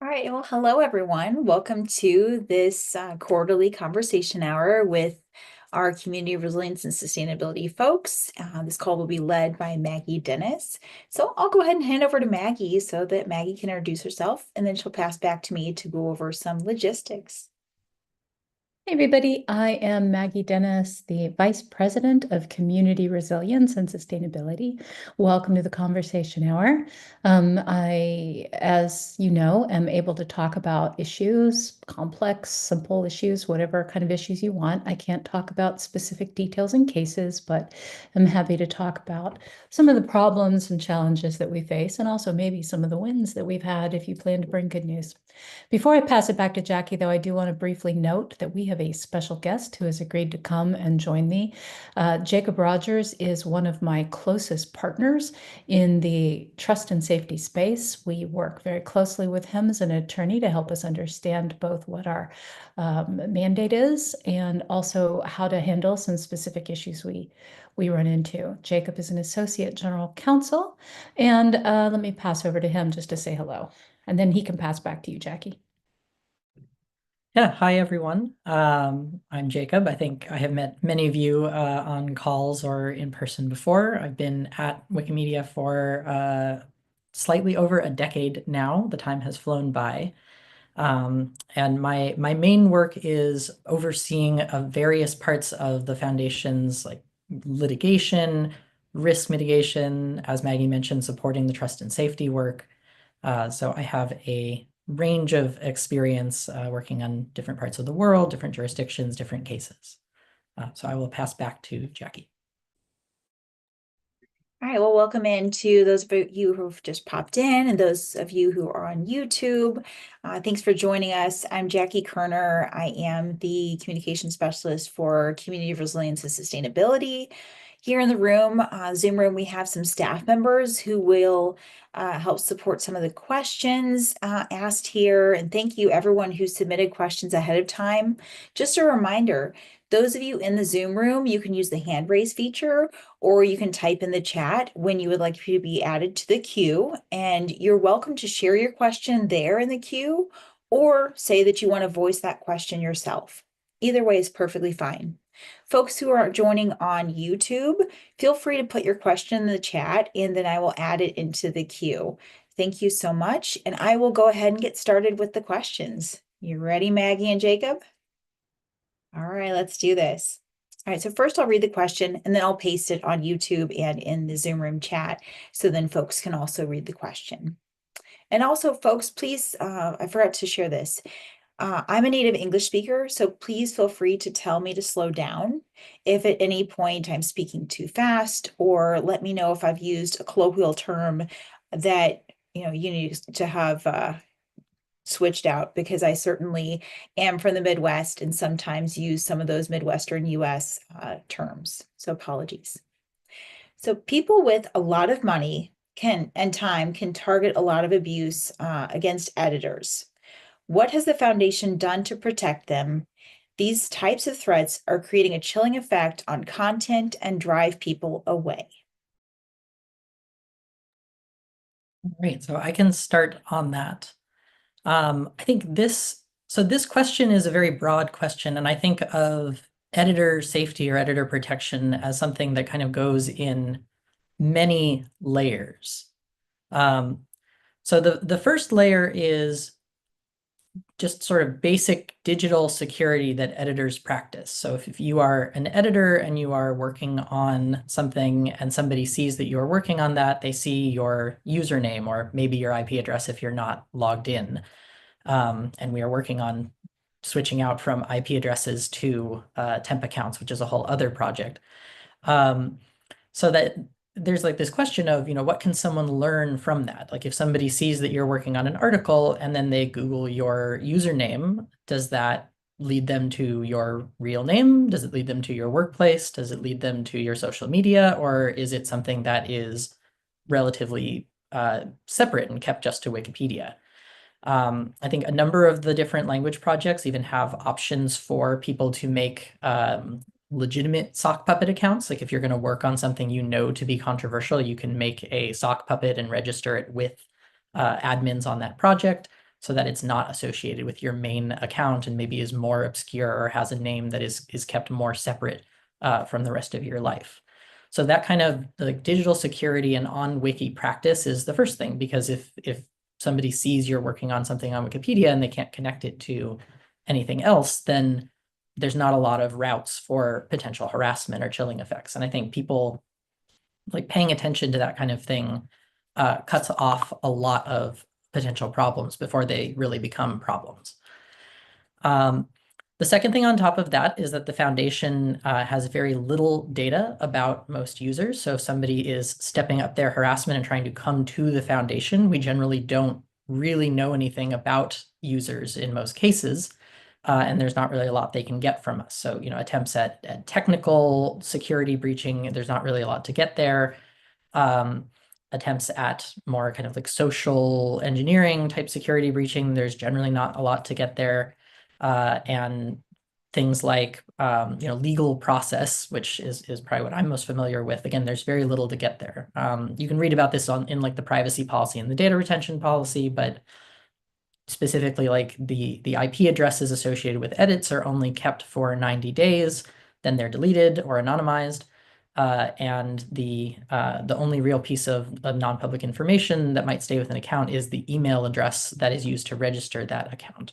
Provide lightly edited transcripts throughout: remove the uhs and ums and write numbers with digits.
All right, well, hello everyone. Welcome to this quarterly conversation hour with our community resilience and sustainability folks. This call will be led by Maggie Dennis. So I'll go ahead and hand over to Maggie so that Maggie can introduce herself, and then she'll pass back to me to go over some logistics. Hey everybody, I am Maggie Dennis, the Vice President of Community Resilience and Sustainability. Welcome to the Conversation Hour. As you know, am able to talk about issues, complex, simple issues, whatever kind of issues you want. I can't talk about specific details and cases, but I'm happy to talk about some of the problems and challenges that we face, and also maybe some of the wins that we've had if you plan to bring good news. Before I pass it back to Jackie, though, I do want to briefly note that we have a special guest who has agreed to come and join me. Jacob Rogers is one of my closest partners in the trust and safety space. We work very closely with him as an attorney to help us understand both what our mandate is and also how to handle some specific issues we run into. Jacob is an associate general counsel, and let me pass over to him just to say hello. And then he can pass back to you, Jackie. Yeah, hi everyone. I'm Jacob. I think I have met many of you on calls or in person before. I've been at Wikimedia for slightly over a decade now. The time has flown by. And my main work is overseeing various parts of the foundation's like litigation, risk mitigation, as Maggie mentioned, supporting the trust and safety work. So I have a range of experience working on different parts of the world, different jurisdictions, different cases. So I will pass back to Jackie. All right, well, welcome in to those of you who've just popped in and those of you who are on YouTube. Thanks for joining us. I'm Jackie Kerner. I am the communication specialist for community resilience and sustainability. Here in the room, Zoom room, we have some staff members who will help support some of the questions asked here. And thank you everyone who submitted questions ahead of time. Just a reminder, those of you in the Zoom room, you can use the hand raise feature, or you can type in the chat when you would like to be added to the queue. And you're welcome to share your question there in the queue, or say that you want to voice that question yourself. Either way is perfectly fine. Folks who are joining on YouTube, feel free to put your question in the chat and then I will add it into the queue. Thank you so much. And I will go ahead and get started with the questions. You ready, Maggie and Jacob? All right, let's do this. All right, so first I'll read the question and then I'll paste it on YouTube and in the Zoom room chat so then folks can also read the question. And also, folks, please, I forgot to share this. I'm a native English speaker, so please feel free to tell me to slow down if at any point I'm speaking too fast, or let me know if I've used a colloquial term that you need to have switched out, because I certainly am from the Midwest and sometimes use some of those Midwestern US terms. So apologies. So people with a lot of money and time can target a lot of abuse against editors. What has the foundation done to protect them? These types of threats are creating a chilling effect on content and drive people away. Great, so I can start on that. I think this question is a very broad question, and I think of editor safety or editor protection as something that kind of goes in many layers. So the first layer is just sort of basic digital security that editors practice. So if you are an editor and you are working on something and somebody sees that you are working on that, they see your username or maybe your IP address if you're not logged in. And we are working on switching out from IP addresses to temp accounts, which is a whole other project. So that there's like this question of, what can someone learn from that? Like if somebody sees that you're working on an article and then they Google your username, does that lead them to your real name? Does it lead them to your workplace? Does it lead them to your social media? Or is it something that is relatively separate and kept just to Wikipedia? I think a number of the different language projects even have options for people to make legitimate sock puppet accounts. Like if you're going to work on something to be controversial, you can make a sock puppet and register it with admins on that project. so that it's not associated with your main account and maybe is more obscure or has a name that is kept more separate from the rest of your life. So that kind of like digital security and on wiki practice is the first thing, because if somebody sees you're working on something on Wikipedia and they can't connect it to anything else, then there's not a lot of routes for potential harassment or chilling effects. And I think people like paying attention to that kind of thing cuts off a lot of potential problems before they really become problems. The second thing on top of that is that the foundation has very little data about most users. So if somebody is stepping up their harassment and trying to come to the foundation, we generally don't really know anything about users in most cases. And there's not really a lot they can get from us. So, attempts at technical security breaching, there's not really a lot to get there. Attempts at more kind of like social engineering type security breaching, there's generally not a lot to get there. And things like legal process, which is probably what I'm most familiar with. Again, there's very little to get there. You can read about this in like the privacy policy and the data retention policy, but specifically like the IP addresses associated with edits are only kept for 90 days, then they're deleted or anonymized. And the only real piece of non-public information that might stay with an account is the email address that is used to register that account.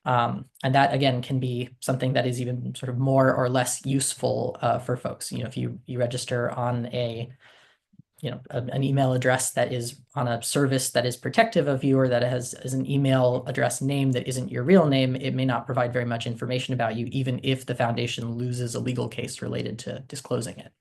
And that again can be something that is even sort of more or less useful for folks. If you register on an email address that is on a service that is protective of you, or that has an email address name that isn't your real name, it may not provide very much information about you, even if the foundation loses a legal case related to disclosing it.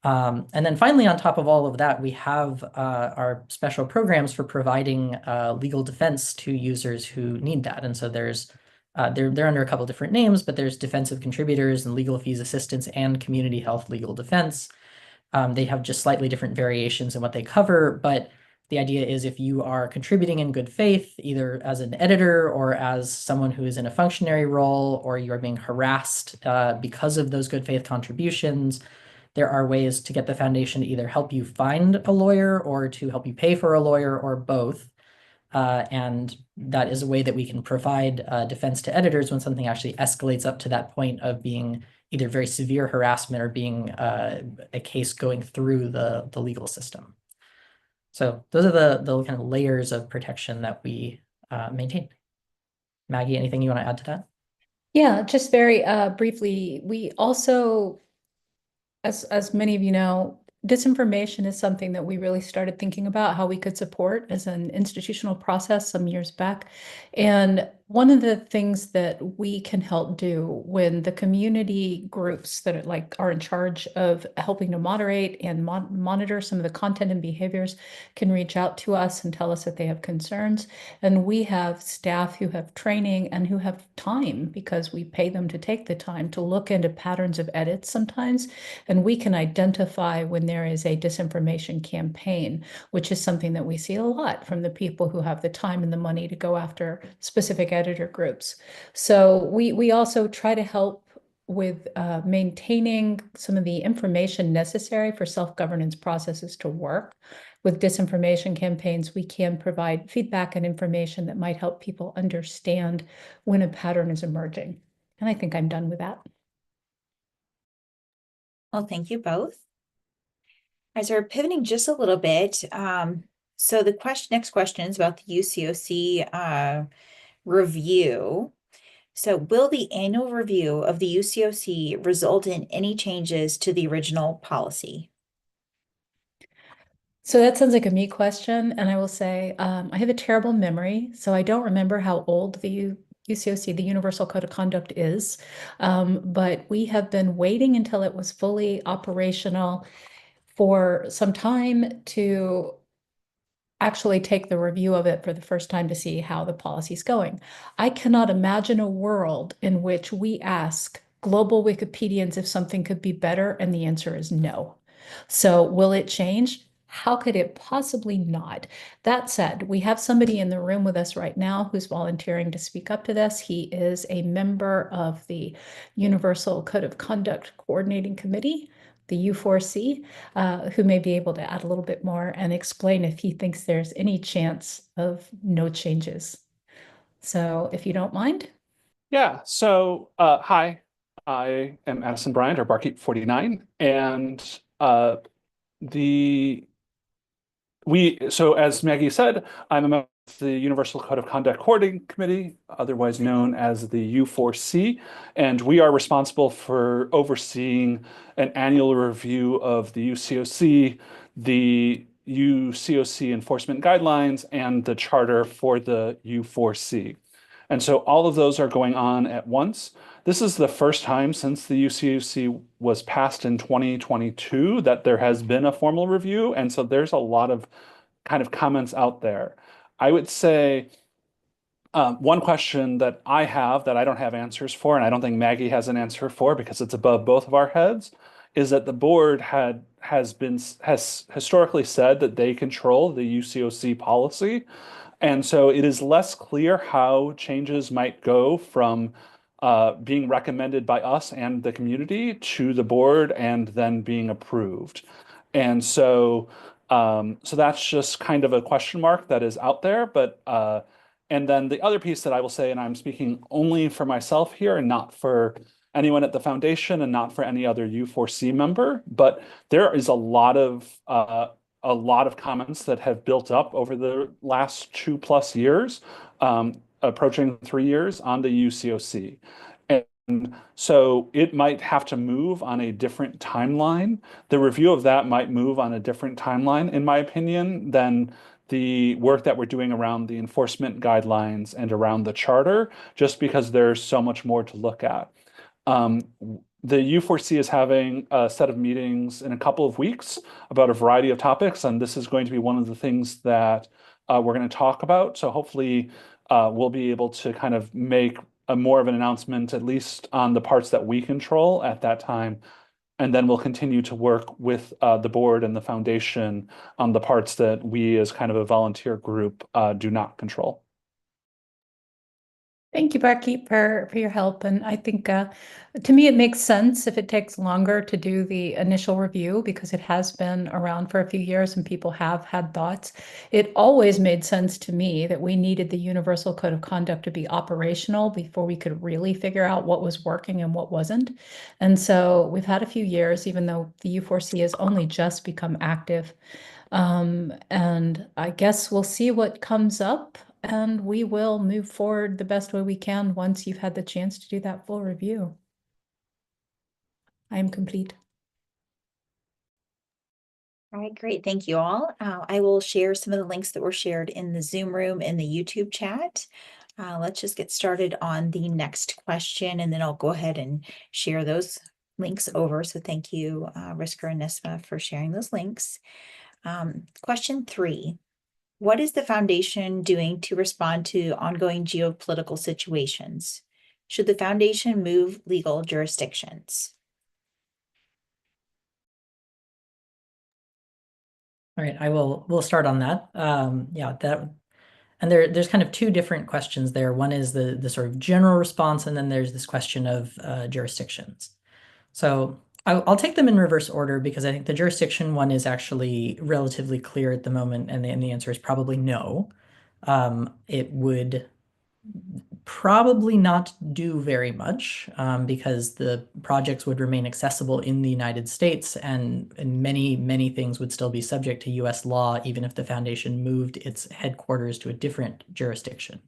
And then finally, on top of all of that, we have our special programs for providing legal defense to users who need that. And so there's they're under a couple different names, but there's defensive contributors and legal fees assistance and community health legal defense. They have just slightly different variations in what they cover, but the idea is if you are contributing in good faith, either as an editor or as someone who is in a functionary role, or you are being harassed because of those good faith contributions, there are ways to get the foundation to either help you find a lawyer or to help you pay for a lawyer, or both. And that is a way that we can provide defense to editors when something actually escalates up to that point of being either very severe harassment or being a case going through the legal system. So those are the kind of layers of protection that we maintain. Maggie, anything you want to add to that? Yeah, just very briefly, we also, as many of you know, disinformation is something that we really started thinking about how we could support as an institutional process some years back. And one of the things that we can help do when the community groups that are in charge of helping to moderate and monitor some of the content and behaviors can reach out to us and tell us that they have concerns. And we have staff who have training and who have time, because we pay them to take the time to look into patterns of edits sometimes. And we can identify when there is a disinformation campaign, which is something that we see a lot from the people who have the time and the money to go after specific editor groups. So we also try to help with maintaining some of the information necessary for self-governance processes to work. With disinformation campaigns, we can provide feedback and information that might help people understand when a pattern is emerging. And I think I'm done with that. Well, thank you both. As we're pivoting just a little bit, so the next question is about the UCOC review. So will the annual review of the UCOC result in any changes to the original policy? So that sounds like a me question. And I will say, I have a terrible memory, so I don't remember how old the UCOC, the Universal Code of Conduct, is. But we have been waiting until it was fully operational for some time to actually take the review of it for the first time to see how the policy is going. I cannot imagine a world in which we ask global Wikipedians if something could be better, and the answer is no. So will it change? How could it possibly not? That said, we have somebody in the room with us right now who's volunteering to speak up to this. He is a member of the Universal Code of Conduct Coordinating Committee, the U4C, who may be able to add a little bit more and explain if he thinks there's any chance of no changes. So if you don't mind. Yeah, so hi, I am Addison Bryant, or Barkeep 49, and the so as Maggie said, I'm a member of the Universal Code of Conduct Coordinating Committee, otherwise known as the U4C, and we are responsible for overseeing an annual review of the UCOC, the UCOC enforcement guidelines, and the charter for the U4C. And so all of those are going on at once. This is the first time since the UCOC was passed in 2022 that there has been a formal review. And so there's a lot of kind of comments out there. I would say one question that I have that I don't have answers for, and I don't think Maggie has an answer for because it's above both of our heads, is that the board has historically said that they control the UCOC policy. And so it is less clear how changes might go from being recommended by us and the community to the board and then being approved. And so, so that's just kind of a question mark that is out there. But and then the other piece that I will say, and I'm speaking only for myself here and not for anyone at the foundation and not for any other U4C member, but there is a lot of comments that have built up over the last 2+ years, approaching 3 years on the UCOC. And so it might have to move on a different timeline. The review of that might move on a different timeline, in my opinion, than the work that we're doing around the enforcement guidelines and around the charter, just because there's so much more to look at. The U4C is having a set of meetings in a couple of weeks about a variety of topics, and this is going to be one of the things that we're going to talk about. So hopefully we'll be able to kind of make a more of an announcement, at least on the parts that we control at that time. And then we'll continue to work with the board and the foundation on the parts that we as kind of a volunteer group do not control. Thank you, Barkeep, for your help. And I think to me, it makes sense if it takes longer to do the initial review because it has been around for a few years and people have had thoughts. It always made sense to me that we needed the Universal Code of Conduct to be operational before we could really figure out what was working and what wasn't. And so we've had a few years, even though the U4C has only just become active. And I guess we'll see what comes up. And we will move forward the best way we can once you've had the chance to do that full review. I am complete. All right, great. Thank you all. I will share some of the links that were shared in the Zoom room in the YouTube chat. Let's just get started on the next question, and then I'll go ahead and share those links over. So thank you, Risker and Nisma, for sharing those links. Question 3. What is the foundation doing to respond to ongoing geopolitical situations? Should the foundation move legal jurisdictions? All right, we'll start on that. Yeah, and there's kind of two different questions there. One is the sort of general response, and then there's this question of jurisdictions. So I'll take them in reverse order because I think the jurisdiction one is actually relatively clear at the moment, and the answer is probably no. It would probably not do very much because the projects would remain accessible in the United States, and many things would still be subject to US law, even if the foundation moved its headquarters to a different jurisdiction.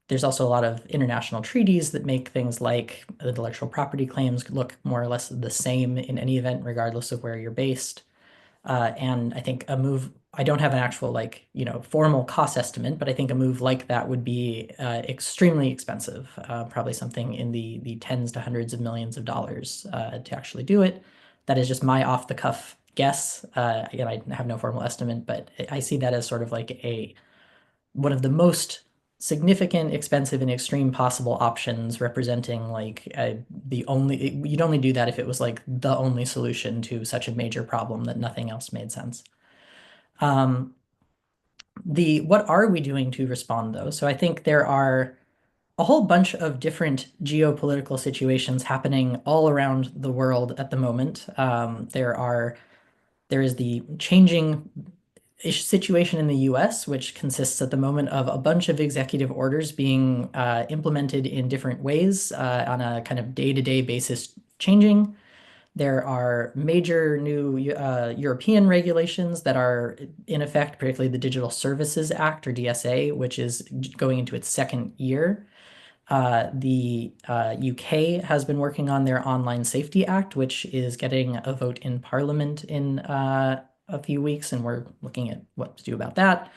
There's also a lot of international treaties that make things like intellectual property claims look more or less the same in any event, regardless of where you're based. And I think a move, I don't have an actual formal cost estimate, but I think a move like that would be extremely expensive, probably something in the tens to hundreds of millions of dollars to actually do it. That is just my off the cuff guess. Again, I have no formal estimate, but I see that as sort of like one of the most significant, expensive, and extreme possible options, representing you'd only do that if it was like the only solution to such a major problem that nothing else made sense. What are we doing to respond though? So I think there are a whole bunch of different geopolitical situations happening all around the world at the moment. There is the changing situation in the US, which consists at the moment of a bunch of executive orders being implemented in different ways on a kind of day-to-day basis changing. There are major new European regulations that are in effect, particularly the Digital Services Act, or DSA, which is going into its second year. The UK has been working on their Online Safety Act, which is getting a vote in Parliament in a few weeks, and we're looking at what to do about that.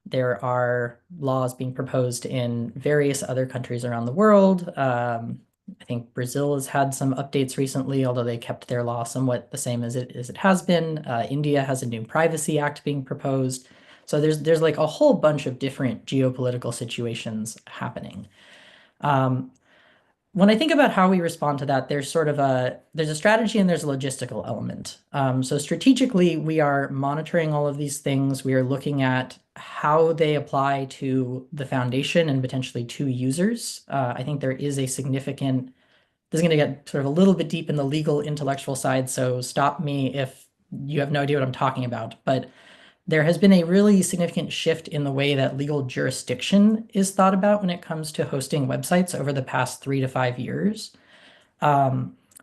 There are laws being proposed in various other countries around the world. I think Brazil has had some updates recently, although they kept their law somewhat the same as it has been. India has a new Privacy Act being proposed. So there's like a whole bunch of different geopolitical situations happening. When I think about how we respond to that, there's a strategy and there's a logistical element. So strategically, we are monitoring all of these things. We are looking at how they apply to the foundation and potentially to users. I think there is a significant, this is going to get sort of a little bit deep in the legal intellectual side, so stop me if you have no idea what I'm talking about. But there has been a really significant shift in the way that legal jurisdiction is thought about when it comes to hosting websites over the past 3 to 5 years.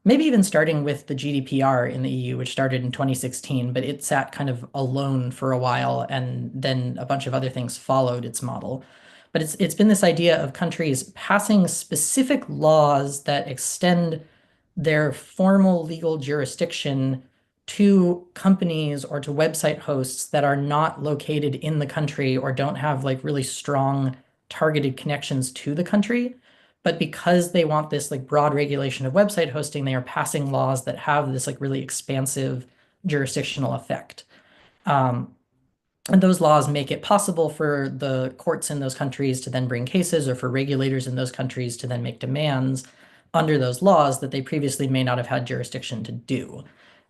Maybe even starting with the GDPR in the EU, which started in 2016, but it sat kind of alone for a while, and then a bunch of other things followed its model. But it's been this idea of countries passing specific laws that extend their formal legal jurisdiction to companies or to website hosts that are not located in the country or don't have like really strong targeted connections to the country. But because they want this like broad regulation of website hosting, they are passing laws that have this like really expansive jurisdictional effect. And those laws make it possible for the courts in those countries to then bring cases, or for regulators in those countries to then make demands under those laws that they previously may not have had jurisdiction to do.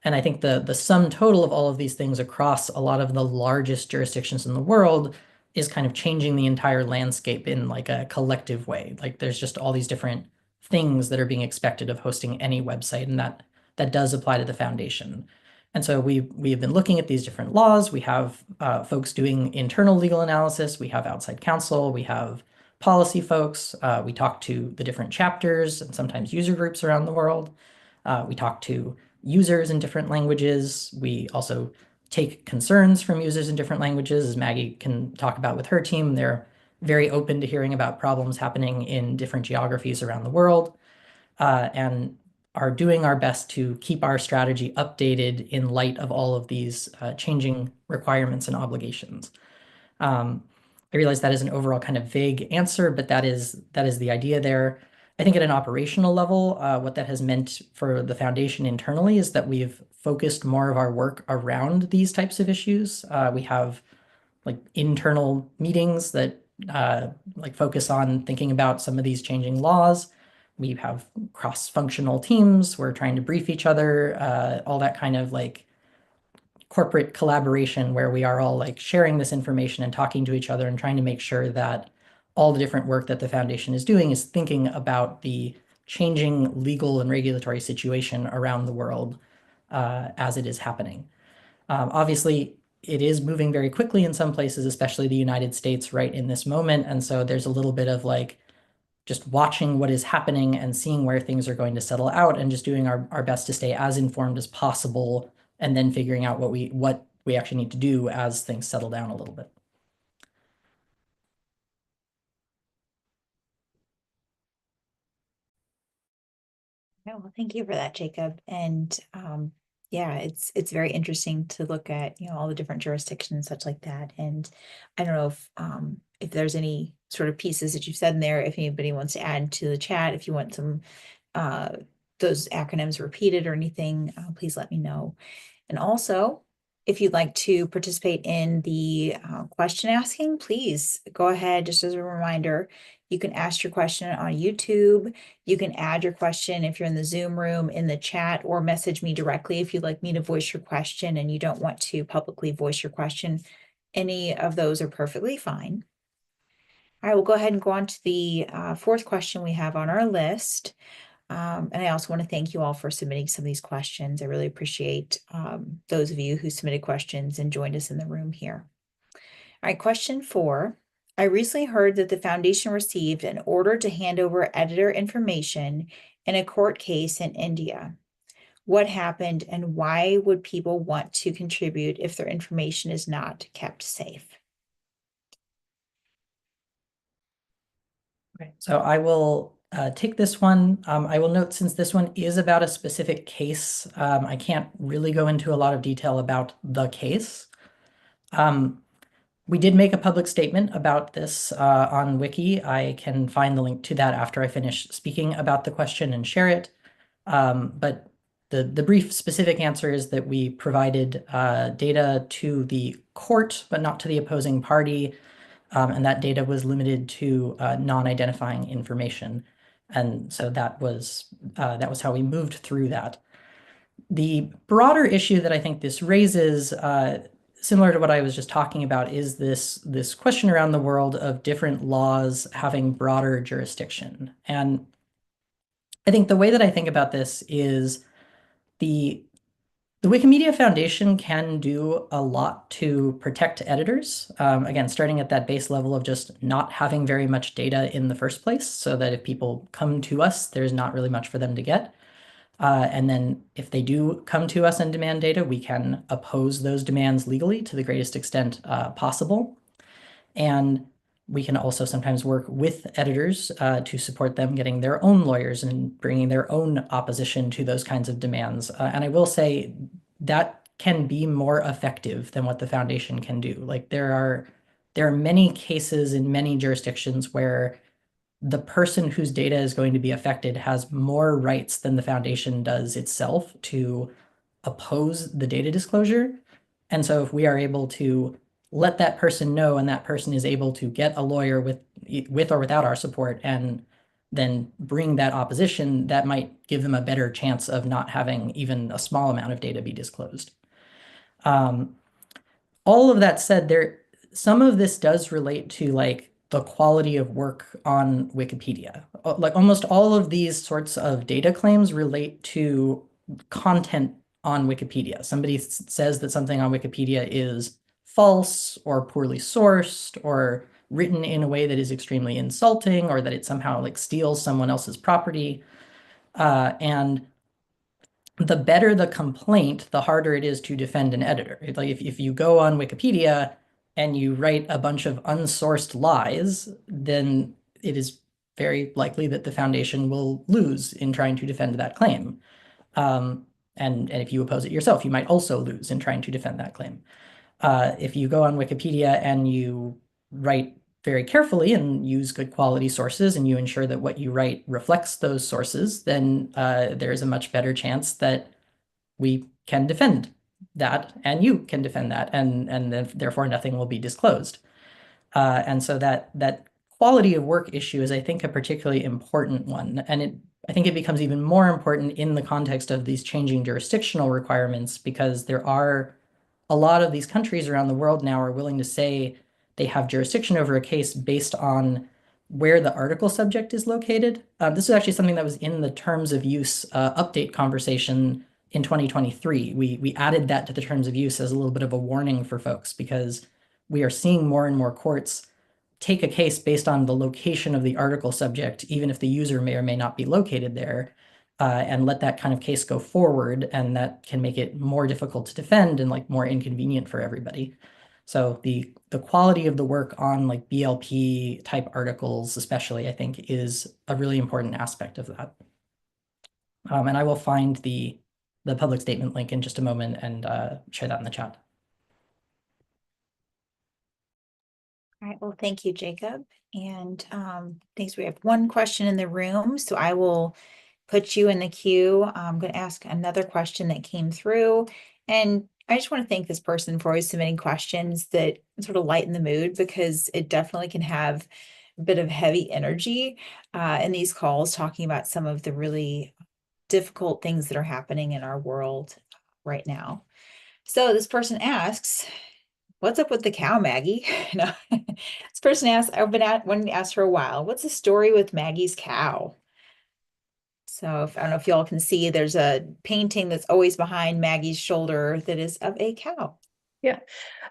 And I think the sum total of all of these things across a lot of the largest jurisdictions in the world is kind of changing the entire landscape in like a collective way. Like there's just all these different things that are being expected of hosting any website, and that does apply to the foundation. And so we have been looking at these different laws. We have folks doing internal legal analysis. We have outside counsel. We have policy folks. We talk to the different chapters and sometimes user groups around the world. We talk to users in different languages. We also take concerns from users in different languages, as Maggie can talk about with her team. They're very open to hearing about problems happening in different geographies around the world, and are doing our best to keep our strategy updated in light of all of these changing requirements and obligations. I realize that is an overall kind of vague answer, but that is the idea there. I think at an operational level, what that has meant for the foundation internally is that we've focused more of our work around these types of issues. We have like internal meetings that like focus on thinking about some of these changing laws. We have cross-functional teams. We're trying to brief each other, all that kind of like corporate collaboration where we are all like sharing this information and talking to each other and trying to make sure that all the different work that the foundation is doing is thinking about the changing legal and regulatory situation around the world as it is happening. Obviously, it is moving very quickly in some places, especially the United States right in this moment. And so there's a little bit of like just watching what is happening and seeing where things are going to settle out, and just doing our best to stay as informed as possible, and then figuring out what we actually need to do as things settle down a little bit. Well, thank you for that, Jacob. And yeah, it's very interesting to look at, all the different jurisdictions, such like that. And I don't know if there's any sort of pieces that you've said in there, if anybody wants to add to the chat, if you want some those acronyms repeated or anything, please let me know. And also, if you'd like to participate in the question asking, please go ahead. Just as a reminder, you can ask your question on YouTube. You can add your question if you're in the Zoom room in the chat, or message me directly if you'd like me to voice your question and you don't want to publicly voice your question. Any of those are perfectly fine. All right, we'll go ahead and go on to the fourth question we have on our list. And I also want to thank you all for submitting some of these questions. I really appreciate those of you who submitted questions and joined us in the room here. All right, question 4. I recently heard that the foundation received an order to hand over editor information in a court case in India. What happened and why would people want to contribute if their information is not kept safe? Okay, so I will take this one. I will note, since this one is about a specific case, I can't really go into a lot of detail about the case. We did make a public statement about this on Wiki. I can find the link to that after I finish speaking about the question and share it. But the brief specific answer is that we provided data to the court, but not to the opposing party. And that data was limited to non-identifying information. And so that was how we moved through that. The broader issue that I think this raises, similar to what I was just talking about, is this question around the world of different laws having broader jurisdiction. And I think the way that I think about this is the Wikimedia Foundation can do a lot to protect editors. Again, starting at that base level of just not having very much data in the first place, so that if people come to us, there's not really much for them to get. And then if they do come to us and demand data, we can oppose those demands legally to the greatest extent possible. And we can also sometimes work with editors to support them getting their own lawyers and bringing their own opposition to those kinds of demands. And I will say that can be more effective than what the foundation can do. Like there are many cases in many jurisdictions where the person whose data is going to be affected has more rights than the foundation does itself to oppose the data disclosure. And so if we are able to let that person know and that person is able to get a lawyer with or without our support and then bring that opposition, that might give them a better chance of not having even a small amount of data be disclosed. All of that said, some of this does relate to like the quality of work on Wikipedia. Like almost all of these sorts of data claims relate to content on Wikipedia. Somebody says that something on Wikipedia is false or poorly sourced or written in a way that is extremely insulting, or that it somehow like steals someone else's property. And the better the complaint, the harder it is to defend an editor. Like if you go on Wikipedia and you write a bunch of unsourced lies, then it is very likely that the foundation will lose in trying to defend that claim. And if you oppose it yourself, you might also lose in trying to defend that claim. If you go on Wikipedia and you write very carefully and use good quality sources and you ensure that what you write reflects those sources, then there is a much better chance that we can defend that and you can defend that, and therefore nothing will be disclosed. And so that quality of work issue is, I think, a particularly important one. And I think it becomes even more important in the context of these changing jurisdictional requirements, because there are a lot of these countries around the world now are willing to say they have jurisdiction over a case based on where the article subject is located. This is actually something that was in the terms of use update conversation in 2023. We added that to the terms of use as a little bit of a warning for folks, because we are seeing more and more courts take a case based on the location of the article subject, even if the user may or may not be located there, and let that kind of case go forward, and that can make it more difficult to defend and like more inconvenient for everybody. So the quality of the work on like BLP type articles, especially, I think, is a really important aspect of that. And I will find the public statement link in just a moment and share that in the chat. All right, well, thank you, Jacob. And thanks. We have one question in the room, so I will put you in the queue. I'm going to ask another question that came through. And I just want to thank this person for always submitting questions that sort of lighten the mood, because it definitely can have a bit of heavy energy in these calls, talking about some of the really difficult things that are happening in our world right now. So this person asks, What's up with the cow, Maggie? No. This person asked, wanting to ask for a while, what's the story with Maggie's cow? So I don't know if y'all can see, there's a painting that's always behind Maggie's shoulder that is of a cow. Yeah.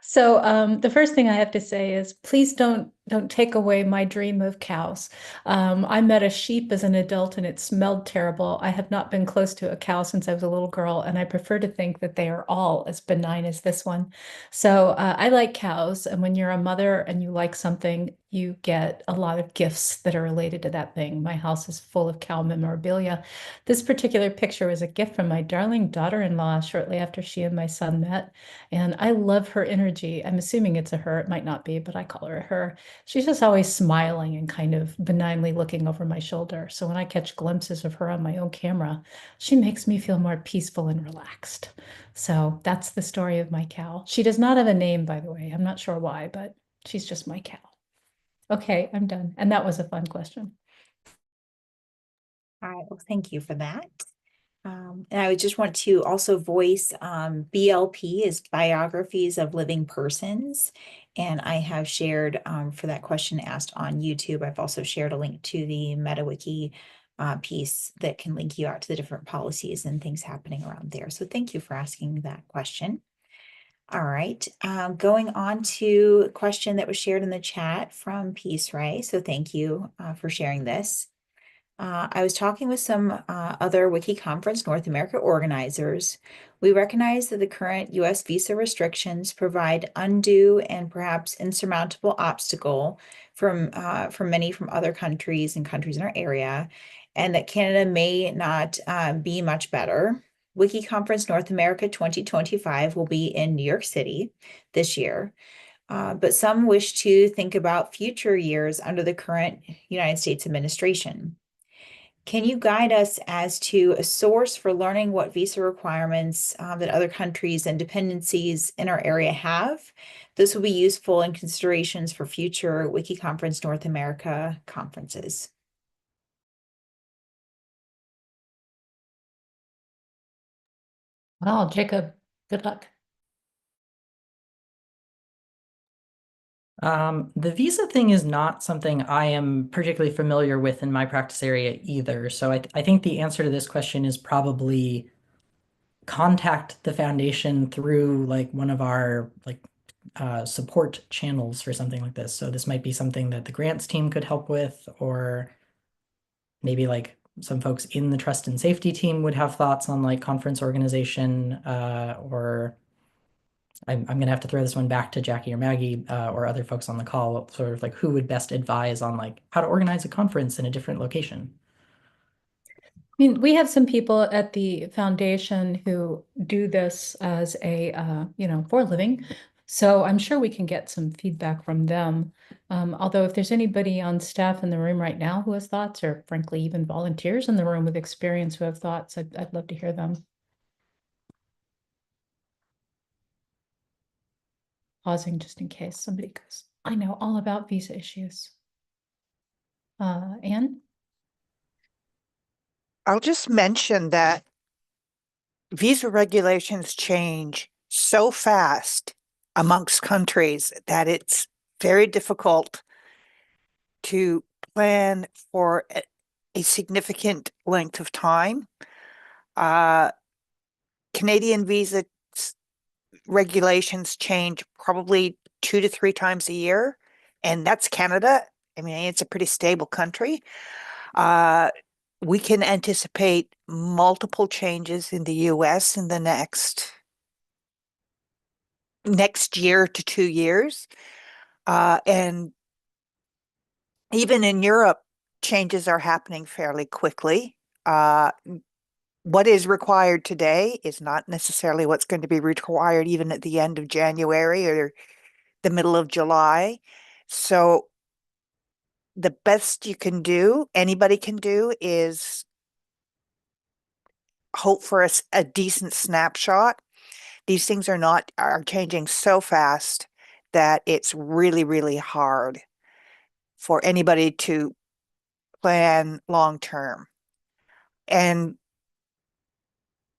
So the first thing I have to say is please don't take away my dream of cows. I met a sheep as an adult and it smelled terrible. I have not been close to a cow since I was a little girl, and I prefer to think that they are all as benign as this one. So I like cows, and when you're a mother and you like something, you get a lot of gifts that are related to that thing. My house is full of cow memorabilia. This particular picture was a gift from my darling daughter-in-law shortly after she and my son met. And I love her energy. I'm assuming it's a her. It might not be, but I call her a her. She's just always smiling and kind of benignly looking over my shoulder. So when I catch glimpses of her on my own camera, she makes me feel more peaceful and relaxed. So that's the story of my cow. She does not have a name, by the way. I'm not sure why, but she's just my cow. Okay, I'm done. And that was a fun question. All right, well, thank you for that. And I would just want to also voice BLP is Biographies of Living Persons. And I have shared for that question asked on YouTube. I've also shared a link to the MetaWiki piece that can link you out to the different policies and things happening around there. So thank you for asking that question. All right, going on to a question that was shared in the chat from Peace Ray. So thank you for sharing this. I was talking with some other Wiki Conference North America organizers. We recognize that the current U.S. visa restrictions provide undue and perhaps insurmountable obstacle for many from other countries and countries in our area, and that Canada may not be much better. Wiki Conference North America 2025 will be in New York City this year. But some wish to think about future years under the current United States administration. Can you guide us as to a source for learning what visa requirements that other countries and dependencies in our area have? This will be useful in considerations for future Wiki Conference North America conferences. Wow, Jacob, good luck. The visa thing is not something I am particularly familiar with in my practice area either. So I think the answer to this question is probably contact the foundation through like one of our like support channels for something like this. So this might be something that the grants team could help with, or maybe like some folks in the trust and safety team would have thoughts on like conference organization, or I'm going to have to throw this one back to Jackie or Maggie or other folks on the call, sort of like who would best advise on like how to organize a conference in a different location. I mean, we have some people at the foundation who do this as a, for a living. So I'm sure we can get some feedback from them. Although if there's anybody on staff in the room right now who has thoughts, or frankly, even volunteers in the room with experience who have thoughts, I'd love to hear them. Pausing just in case somebody goes, I know all about visa issues. Anne? I'll just mention that visa regulations change so fast amongst countries that it's very difficult to plan for a significant length of time. Canadian visa regulations change probably 2 to 3 times a year, and that's Canada. I mean, it's a pretty stable country. We can anticipate multiple changes in the US in the next year to 2 years. And even in Europe, changes are happening fairly quickly. What is required today is not necessarily what's going to be required even at the end of January or the middle of July. So the best you can do, anybody can do, is hope for a decent snapshot. These things are changing so fast that it's really, really hard for anybody to plan long term. And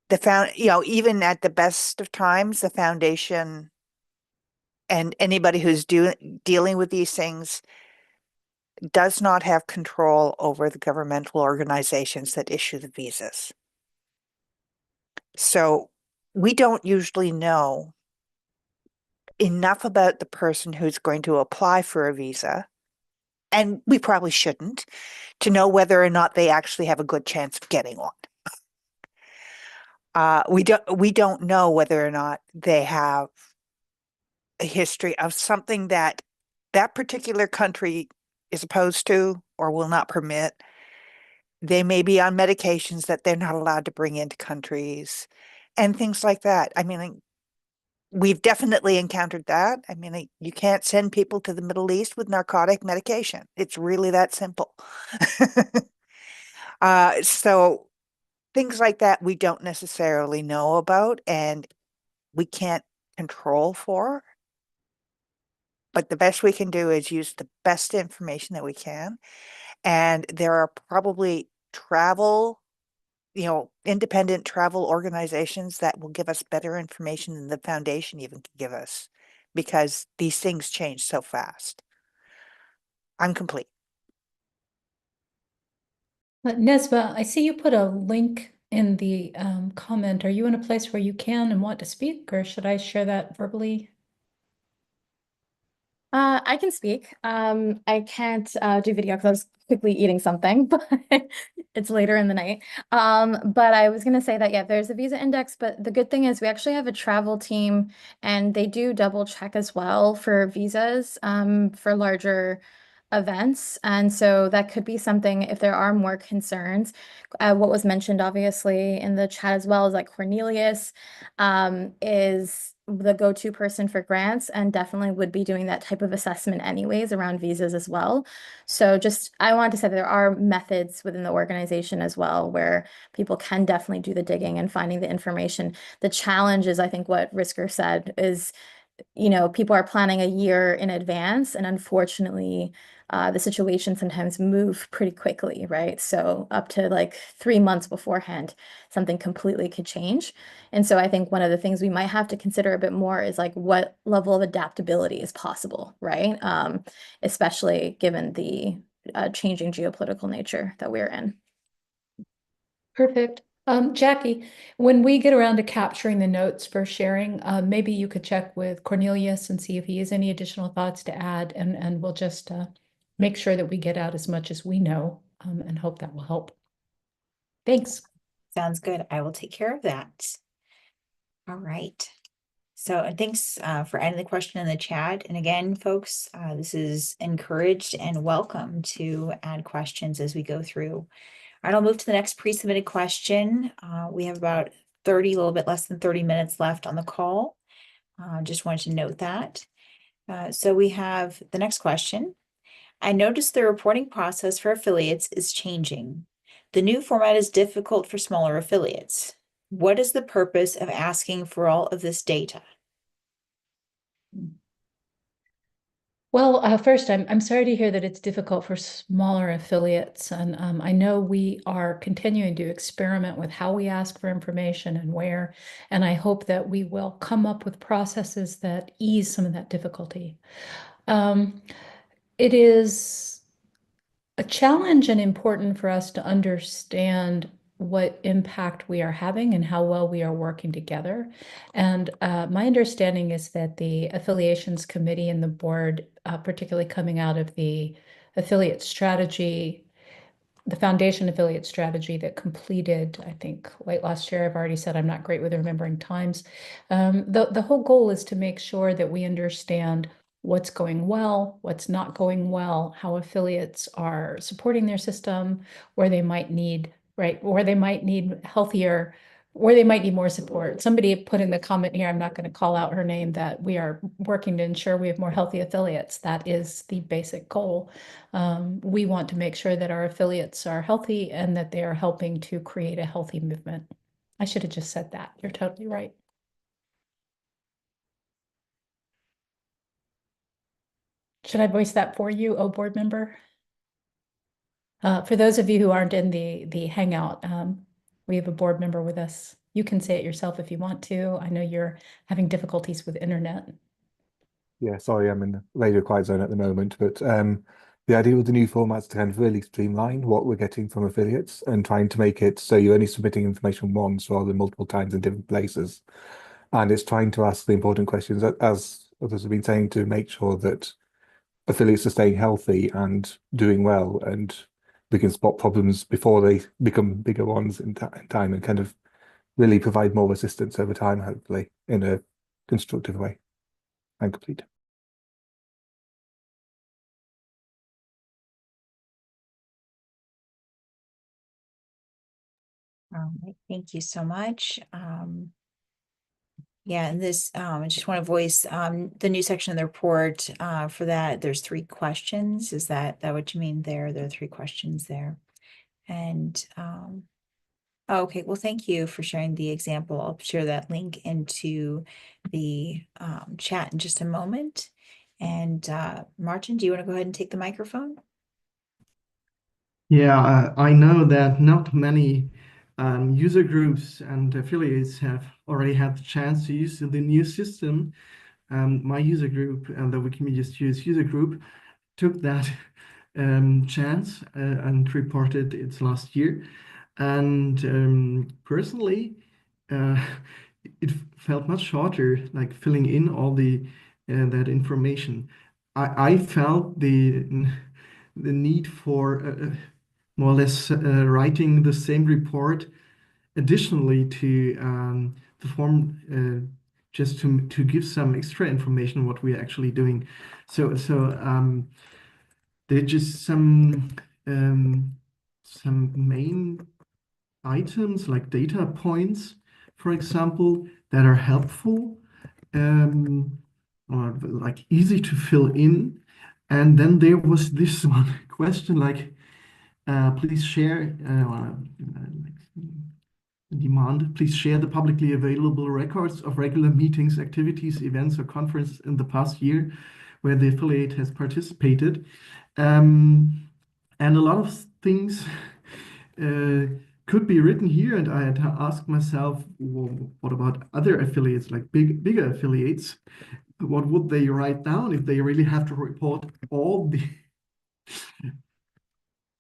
even at the best of times, the foundation and anybody who's dealing with these things does not have control over the governmental organizations that issue the visas. So we don't usually know enough about the person who's going to apply for a visa, and we probably shouldn't, to know whether or not they actually have a good chance of getting one. We don't know whether or not they have a history of something that that particular country is opposed to or will not permit. They may be on medications that they're not allowed to bring into countries and things like that. I mean, we've definitely encountered that. I mean, you can't send people to the Middle East with narcotic medication. It's really that simple. So things like that we don't necessarily know about and we can't control for. But the best we can do is use the best information that we can. And there are probably independent travel organizations that will give us better information than the foundation even can give us because these things change so fast. I'm complete. Nesba, I see you put a link in the comment. Are you in a place where you can and want to speak, or should I share that verbally? I can speak. I can't do video because I was quickly eating something, but it's later in the night. But I was gonna say that yeah, there's a visa index, but the good thing is we actually have a travel team and they do double check as well for visas for larger events. And so that could be something if there are more concerns. What was mentioned obviously in the chat as well is like Cornelius is the go-to person for grants and definitely would be doing that type of assessment anyways around visas as well. So just I wanted to say that there are methods within the organization as well where people can definitely do the digging and finding the information. The challenge is, I think what Risker said is, people are planning a year in advance and unfortunately the situation sometimes move pretty quickly, right? So up to like 3 months beforehand, something completely could change. And so I think one of the things we might have to consider a bit more is like what level of adaptability is possible, right? Especially given the changing geopolitical nature that we're in. Perfect. Jackie, when we get around to capturing the notes for sharing, maybe you could check with Cornelius and see if he has any additional thoughts to add, and we'll just make sure that we get out as much as we know, and hope that will help. Thanks. Sounds good. I will take care of that. All right. So, and thanks for adding the question in the chat. And again, folks, this is encouraged and welcome to add questions as we go through. All right, I'll move to the next pre-submitted question. We have about a little bit less than 30 minutes left on the call. Just wanted to note that. So we have the next question. I noticed the reporting process for affiliates is changing. The new format is difficult for smaller affiliates. What is the purpose of asking for all of this data? Well, first, I'm sorry to hear that it's difficult for smaller affiliates, and I know we are continuing to experiment with how we ask for information and where, and I hope that we will come up with processes that ease some of that difficulty. It is a challenge and important for us to understand what impact we are having and how well we are working together. And my understanding is that the affiliations committee and the board, particularly coming out of the affiliate strategy, the foundation affiliate strategy that completed, I think, late last year. I've already said I'm not great with remembering times. The whole goal is to make sure that we understand what's going well, what's not going well, how affiliates are supporting their system, where they might need, right, where they might need healthier, where they might need more support. Somebody put in the comment here, I'm not going to call out her name, that we are working to ensure we have more healthy affiliates. That is the basic goal. We want to make sure that our affiliates are healthy and that they are helping to create a healthy movement. I should have just said that. You're totally right. Should I voice that for you, oh board member? For those of you who aren't in the Hangout, we have a board member with us. You can say it yourself if you want to. I know you're having difficulties with internet. Yeah, sorry, I'm in the radio quiet zone at the moment, but the idea with the new format is to kind of really streamline what we're getting from affiliates and trying to make it so you're only submitting information once rather than multiple times in different places. And it's trying to ask the important questions, as others have been saying, to make sure that affiliates are staying healthy and doing well, and we can spot problems before they become bigger ones in time, and kind of really provide more assistance over time, hopefully, in a constructive way. I'm complete. All right, thank you so much. Yeah, and this, I just want to voice the new section of the report. For that, there's 3 questions. Is that what you mean there? There are 3 questions there. And okay, well, thank you for sharing the example. I'll share that link into the chat in just a moment. And Martin, do you want to go ahead and take the microphone? Yeah, I know that not many user groups and affiliates have already had the chance to use the new system. My user group, the Wikimedia Studios user group, took that chance and reported its last year. And personally, it felt much shorter, like filling in all that information. I felt the need for more or less writing the same report additionally to the form just to give some extra information what we are actually doing. So there are just some main items like data points, for example, that are helpful or like easy to fill in. And then there was this one question like, please share demand, please share the publicly available records of regular meetings, activities, events, or conferences in the past year where the affiliate has participated. And a lot of things could be written here, and I had to ask myself, well, what about other affiliates, like bigger affiliates? What would they write down if they really have to report all the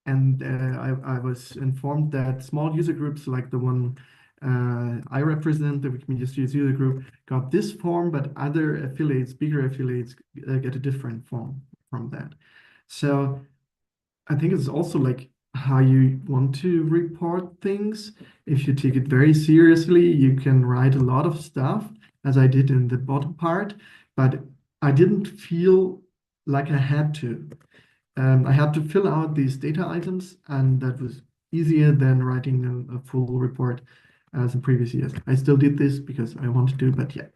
And I was informed that small user groups like the one I represent, the Wikimedia Studios user group, got this form, but other affiliates, bigger affiliates, get a different form from that. So I think it's also like how you want to report things. If you take it very seriously, you can write a lot of stuff, as I did in the bottom part, but I didn't feel like I had to. I had to fill out these data items, and that was easier than writing a full report as in previous years. I still did this because I wanted to, but yeah.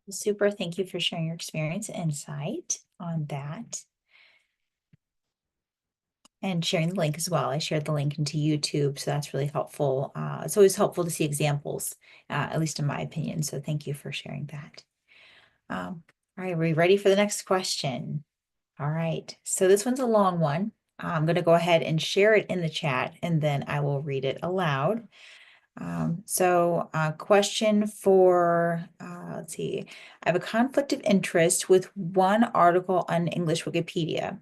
Super. Thank you for sharing your experience and insight on that. And sharing the link as well. I shared the link into YouTube, so that's really helpful. It's always helpful to see examples, at least in my opinion. So thank you for sharing that. All right, are we ready for the next question? All right, so this one's a long one. I'm going to go ahead and share it in the chat, and then I will read it aloud. Question for, let's see, I have a conflict of interest with one article on English Wikipedia.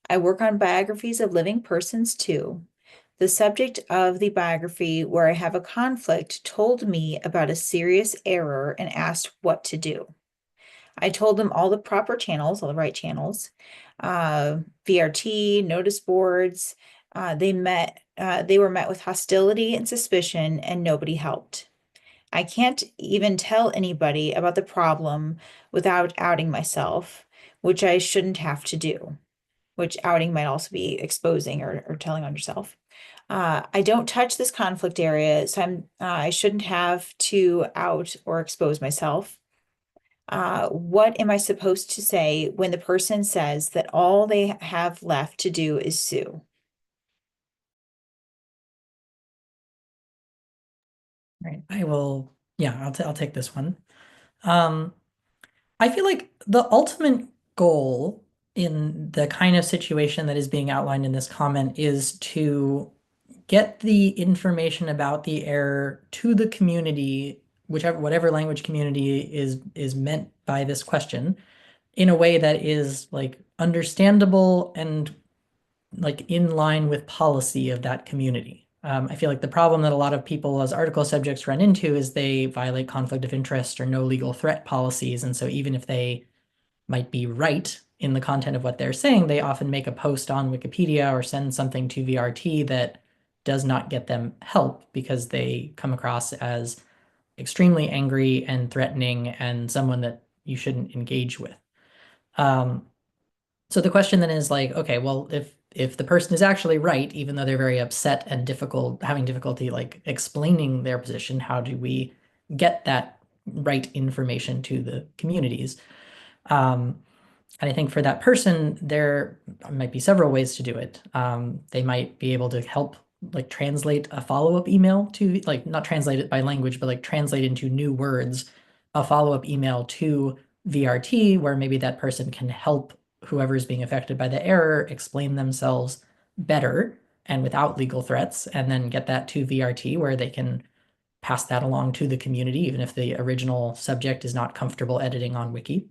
I work on biographies of living persons too. The subject of the biography where I have a conflict told me about a serious error and asked what to do. I told them all the proper channels, all the right channels, VRT, notice boards. They were met with hostility and suspicion, and nobody helped. I can't even tell anybody about the problem without outing myself, which I shouldn't have to do, which outing might also be exposing or telling on yourself. I don't touch this conflict area, so I shouldn't have to out or expose myself. What am I supposed to say when the person says that all they have left to do is sue? Right. I'll take this one. I feel like the ultimate goal in the kind of situation that is being outlined in this comment is to get the information about the error to the community whatever language community is meant by this question in a way that is like understandable and like in line with policy of that community. I feel like the problem that a lot of people as article subjects run into is they violate conflict of interest or no legal threat policies. And so even if they might be right in the content of what they're saying, they often make a post on Wikipedia or send something to VRT that does not get them help because they come across as extremely angry and threatening and someone that you shouldn't engage with. So the question then is like, okay, well, if the person is actually right, even though they're very upset and having difficulty like explaining their position, how do we get that right information to the communities? And I think for that person, there might be several ways to do it. They might be able to help like translate a follow-up email to like not translate it by language, but like translate into new words, a follow-up email to VRT where maybe that person can help whoever's being affected by the error explain themselves better and without legal threats, and then get that to VRT where they can pass that along to the community, even if the original subject is not comfortable editing on Wiki.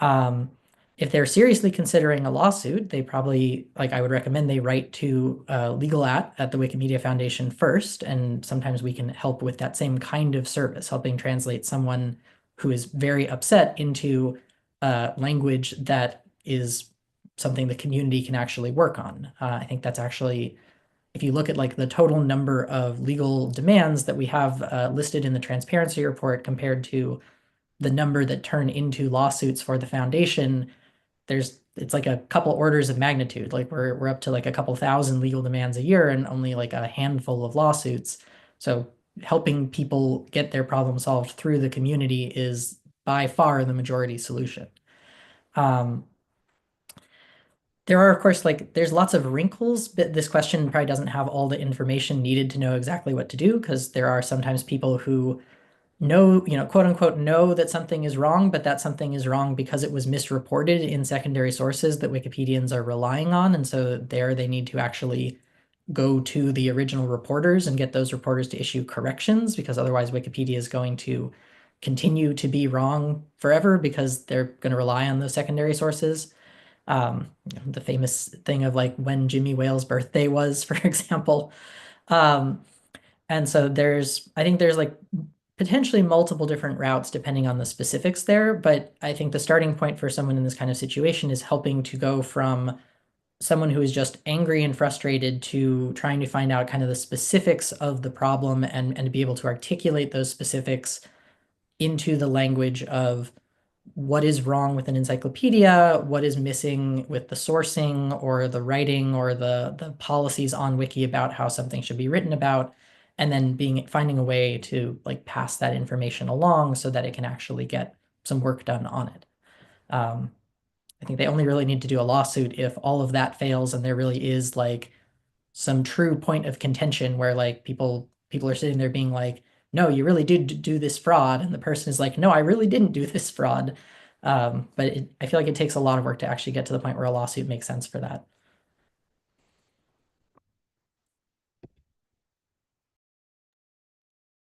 If they're seriously considering a lawsuit, they probably, like I would recommend they write to legal at the Wikimedia Foundation first, and sometimes we can help with that same kind of service, helping translate someone who is very upset into language that is something the community can actually work on. I think that's actually, if you look at like the total number of legal demands that we have listed in the transparency report compared to the number that turn into lawsuits for the foundation, it's like a couple orders of magnitude. Like we're up to like a couple thousand legal demands a year and only like a handful of lawsuits. So helping people get their problem solved through the community is by far the majority solution. There are, of course, like there's lots of wrinkles, but this question probably doesn't have all the information needed to know exactly what to do, because there are sometimes people who know, quote unquote, know that something is wrong, but that something is wrong because it was misreported in secondary sources that Wikipedians are relying on. And so there they need to actually go to the original reporters and get those reporters to issue corrections, because otherwise Wikipedia is going to continue to be wrong forever because they're going to rely on those secondary sources. The famous thing of like when Jimmy Whale's birthday was, for example. And so I think there's like potentially multiple different routes depending on the specifics there, but I think the starting point for someone in this kind of situation is helping to go from someone who is just angry and frustrated to trying to find out kind of the specifics of the problem and to be able to articulate those specifics into the language of what is wrong with an encyclopedia, what is missing with the sourcing or the writing or the policies on Wiki about how something should be written about, and then finding a way to like pass that information along so that it can actually get some work done on it. I think they only really need to do a lawsuit if all of that fails and there really is like some true point of contention where like people are sitting there being like, no, you really did do this fraud, and the person is like, no, I really didn't do this fraud. But I feel like it takes a lot of work to actually get to the point where a lawsuit makes sense for that.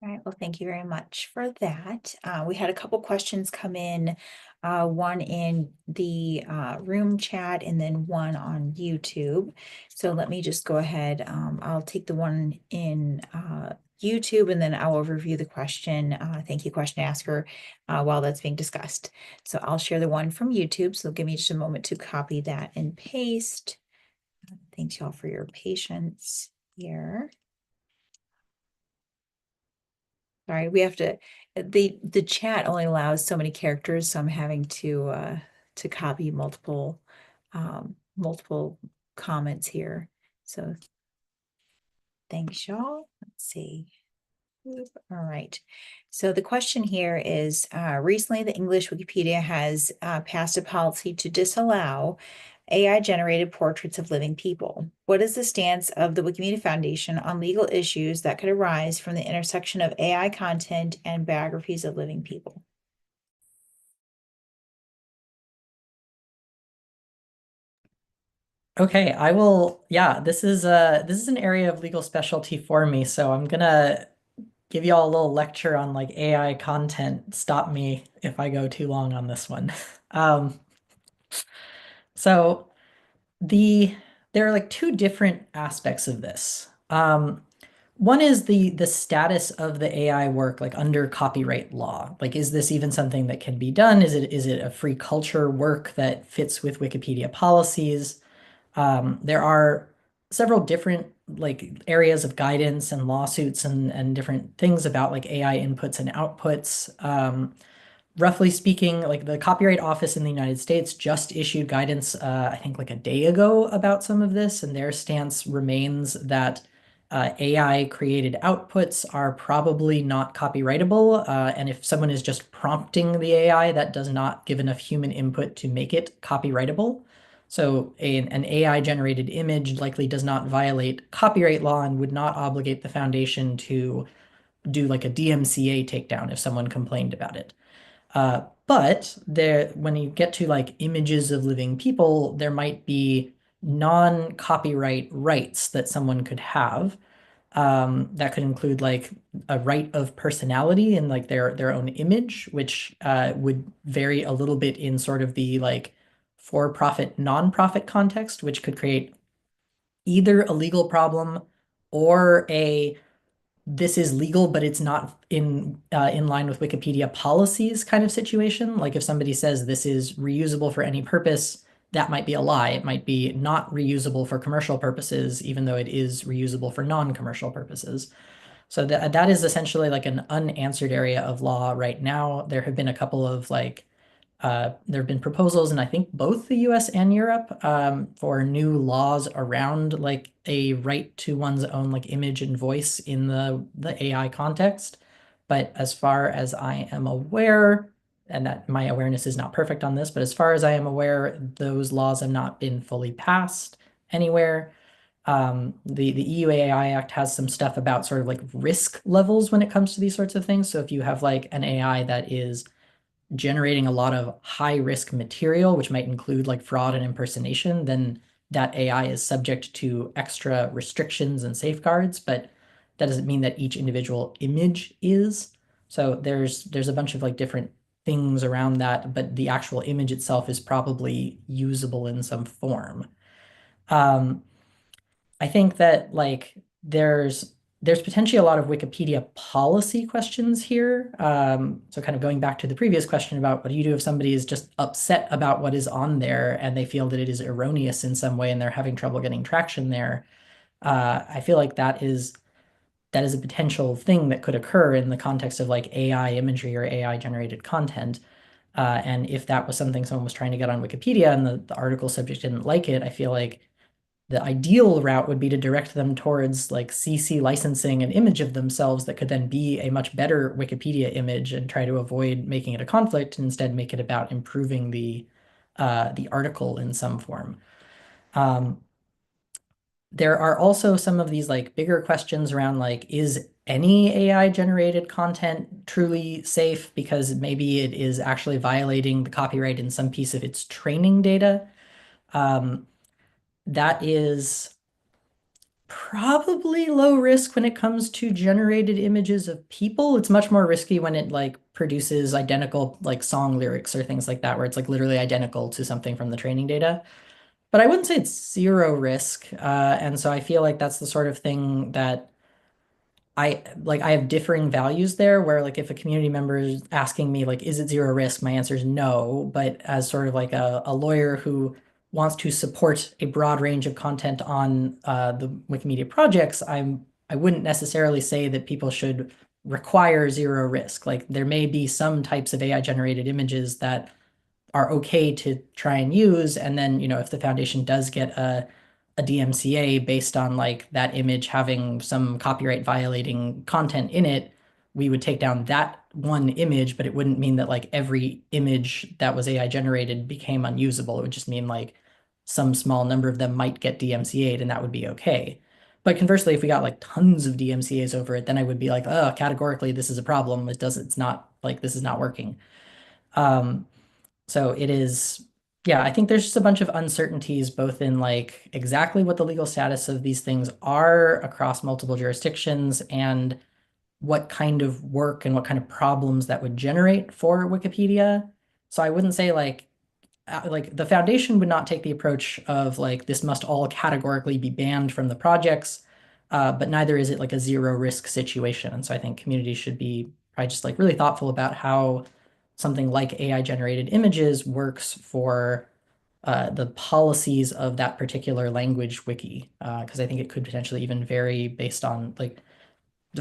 All right, well, thank you very much for that. We had a couple questions come in, one in the room chat and then one on YouTube. So let me just go ahead. I'll take the one in YouTube and then I'll review the question. Thank you, question asker, while that's being discussed. So I'll share the one from YouTube. So give me just a moment to copy that and paste. Thanks y'all for your patience here. Sorry, we have to, the chat only allows so many characters, so I'm having to copy multiple comments here. So thanks y'all. Let's see. All right. So the question here is, recently the English Wikipedia has passed a policy to disallow AI-generated portraits of living people. What is the stance of the Wikimedia Foundation on legal issues that could arise from the intersection of AI content and biographies of living people? Okay, this is an area of legal specialty for me, so I'm gonna give you all a little lecture on like AI content. Stop me if I go too long on this one. So there are like two different aspects of this. One is the status of the AI work like under copyright law. Like, is this even something that can be done? Is it a free culture work that fits with Wikipedia policies? There are several different like areas of guidance and lawsuits and different things about like AI inputs and outputs. Roughly speaking, like the Copyright Office in the United States just issued guidance, I think like a day ago about some of this, and their stance remains that AI created outputs are probably not copyrightable. And if someone is just prompting the AI, that does not give enough human input to make it copyrightable. So an AI generated image likely does not violate copyright law and would not obligate the foundation to do like a DMCA takedown if someone complained about it. But when you get to like images of living people, there might be non-copyright rights that someone could have. That could include like a right of personality in like their own image, which would vary a little bit in sort of the like for-profit, non-profit context, which could create either a legal problem or this is legal, but it's not in line with Wikipedia policies kind of situation. Like if somebody says this is reusable for any purpose, that might be a lie. It might be not reusable for commercial purposes, even though it is reusable for non-commercial purposes. So that is essentially like an unanswered area of law right now. There have been a couple of like there have been proposals in I think both the US and Europe for new laws around like a right to one's own like image and voice in the AI context. But as far as I am aware, and that my awareness is not perfect on this, but as far as I am aware, those laws have not been fully passed anywhere. The EU AI Act has some stuff about sort of like risk levels when it comes to these sorts of things. So if you have like an AI that is generating a lot of high risk material, which might include like fraud and impersonation, then that AI is subject to extra restrictions and safeguards, but that doesn't mean that each individual image is. So there's a bunch of like different things around that, but the actual image itself is probably usable in some form. I think that like there's potentially a lot of Wikipedia policy questions here. So kind of going back to the previous question about what do you do if somebody is just upset about what is on there and they feel that it is erroneous in some way and they're having trouble getting traction there. I feel like that is a potential thing that could occur in the context of like AI imagery or AI generated content. And if that was something someone was trying to get on Wikipedia and the article subject didn't like it, I feel like the ideal route would be to direct them towards like CC licensing an image of themselves that could then be a much better Wikipedia image and try to avoid making it a conflict and instead make it about improving the article in some form. There are also some of these like bigger questions around like, is any AI generated content truly safe because maybe it is actually violating the copyright in some piece of its training data? That is probably low risk when it comes to generated images of people. It's much more risky when it like produces identical like song lyrics or things like that, where it's like literally identical to something from the training data. But I wouldn't say it's zero risk. And so I feel like that's the sort of thing that I have differing values there where like if a community member is asking me like, is it zero risk? My answer is no. But as sort of like a lawyer who wants to support a broad range of content on the Wikimedia projects, I wouldn't necessarily say that people should require zero risk. Like there may be some types of AI generated images that are okay to try and use. And then, if the foundation does get a DMCA based on like that image having some copyright violating content in it, we would take down that one image, but it wouldn't mean that like every image that was AI generated became unusable. It would just mean like some small number of them might get DMCA'd and that would be okay. But conversely, if we got like tons of DMCA's over it, then I would be like, oh, categorically, this is a problem. It's not like this is not working. So it is, yeah, I think there's just a bunch of uncertainties, both in like exactly what the legal status of these things are across multiple jurisdictions and what kind of work and what kind of problems that would generate for Wikipedia. So I wouldn't say like the foundation would not take the approach of like this must all categorically be banned from the projects, but neither is it like a zero risk situation. And so I think communities should be probably just like really thoughtful about how something like AI generated images works for the policies of that particular language wiki, because I think it could potentially even vary based on like,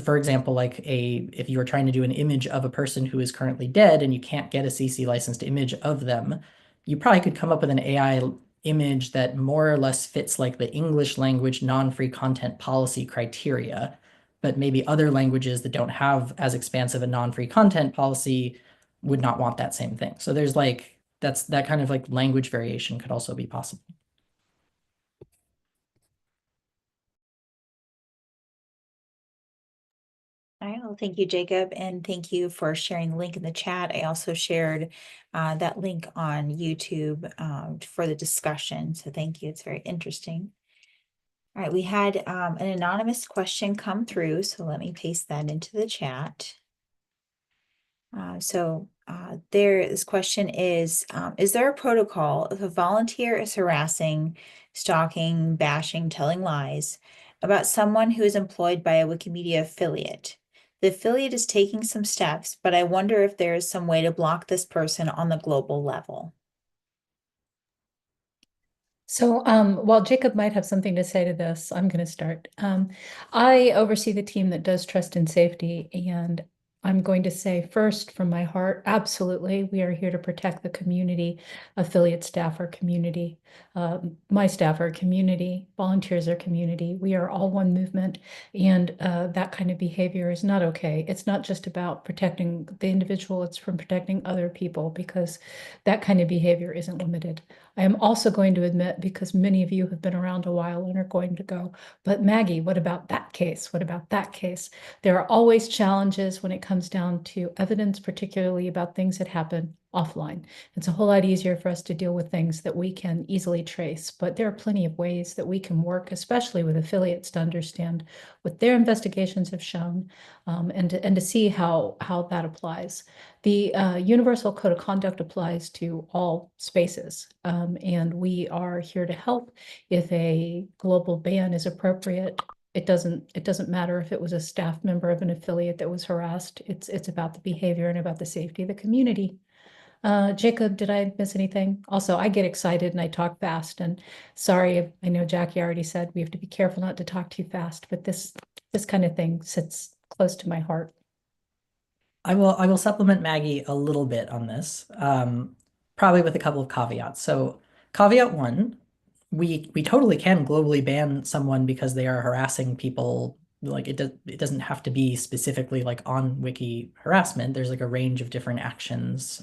for example, like if you were trying to do an image of a person who is currently dead and you can't get a CC licensed image of them, you probably could come up with an AI image that more or less fits like the English language non-free content policy criteria, but maybe other languages that don't have as expansive a non-free content policy would not want that same thing. So there's like, that kind of like language variation could also be possible. All right, well, thank you, Jacob, and thank you for sharing the link in the chat. I also shared that link on YouTube for the discussion, so thank you. It's very interesting. All right, we had an anonymous question come through, so let me paste that into the chat. This question is there a protocol if a volunteer is harassing, stalking, bashing, telling lies about someone who is employed by a Wikimedia affiliate? The affiliate is taking some steps, but I wonder if there is some way to block this person on the global level. So while Jacob might have something to say to this, I'm going to start. I oversee the team that does trust and safety, and I'm going to say first from my heart, absolutely, we are here to protect the community. Affiliate staff are community. My staff are community. Volunteers are community. We are all one movement, and that kind of behavior is not okay. It's not just about protecting the individual, it's from protecting other people, because that kind of behavior isn't limited. I am also going to admit, because many of you have been around a while and are going to go, but Maggie, what about that case? What about that case? There are always challenges when it comes down to evidence, particularly about things that happen offline. It's a whole lot easier for us to deal with things that we can easily trace, but there are plenty of ways that we can work, especially with affiliates, to understand what their investigations have shown, and to see how that applies. The Universal Code of Conduct applies to all spaces, and we are here to help. If a global ban is appropriate, it doesn't matter if it was a staff member of an affiliate that was harassed. It's about the behavior and about the safety of the community. Jacob, did I miss anything? Also, I get excited and I talk fast, and sorry, I know Jackie already said we have to be careful not to talk too fast, but this kind of thing sits close to my heart. I will supplement Maggie a little bit on this, probably with a couple of caveats. So caveat one, we totally can globally ban someone because they are harassing people. Like it doesn't have to be specifically like on wiki harassment. There's like a range of different actions.